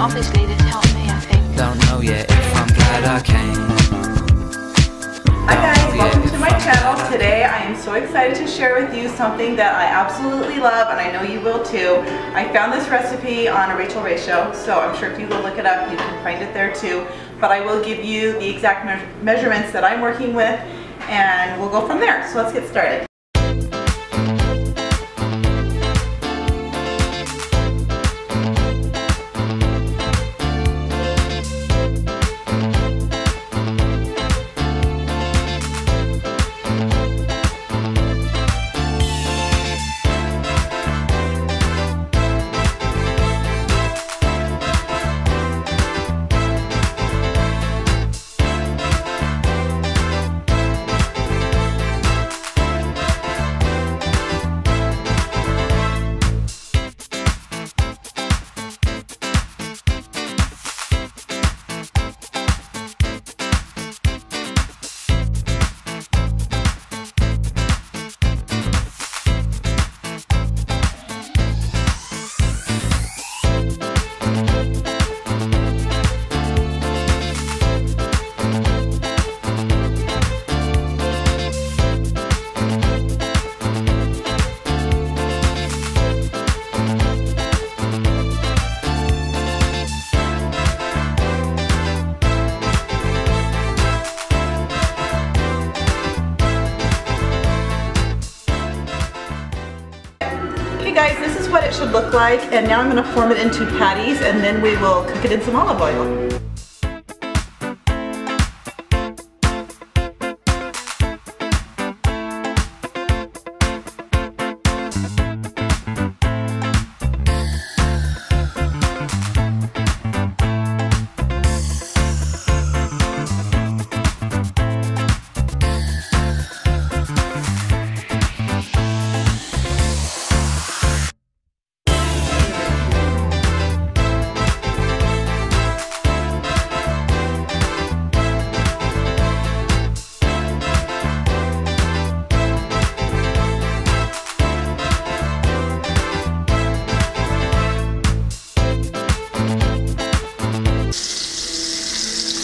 Obviously this helped me, I think. Don't know yet if I'm glad I came. Hi guys, welcome to my channel. Today I am so excited to share with you something that I absolutely love, and I know you will too. I found this recipe on a Rachel Ray show, so I'm sure if you go look it up you can find it there too. But I will give you the exact measurements that I'm working with, and we'll go from there. So let's get started. Guys, this is what it should look like, and now I'm going to form it into patties, and then we will cook it in some olive oil.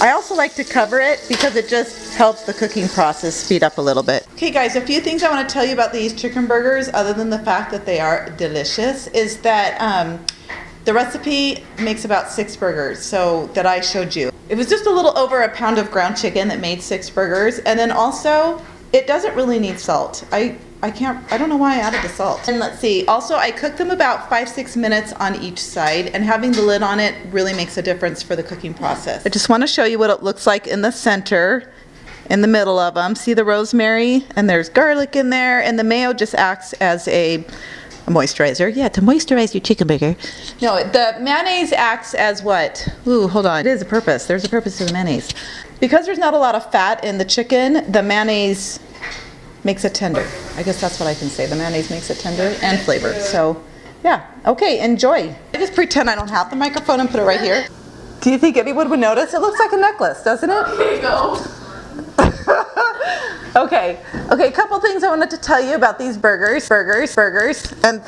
I also like to cover it because it just helps the cooking process speed up a little bit. Okay guys, a few things I want to tell you about these chicken burgers, other than the fact that they are delicious, is that the recipe makes about 6 burgers, so that I showed you. It was just a little over a pound of ground chicken that made 6 burgers, and then also it doesn't really need salt. I don't know why I added the salt. And let's see, also I cooked them about 5-6 minutes on each side, and having the lid on it really makes a difference for the cooking process. I just want to show you what it looks like in the center, in the middle of them. See the rosemary? And there's garlic in there, and the mayo just acts as a moisturizer. Yeah, to moisturize your chicken burger. No, the mayonnaise acts as what? Ooh, hold on. It is a purpose. There's a purpose to the mayonnaise. Because there's not a lot of fat in the chicken, the mayonnaise makes it tender. I guess that's what I can say. The mayonnaise makes it tender and flavor. So, yeah. Okay, enjoy. I just pretend I don't have the microphone and put it right here. Do you think anyone would notice? It looks like a necklace, doesn't it? Here you go. Okay, a couple things I wanted to tell you about these burgers, and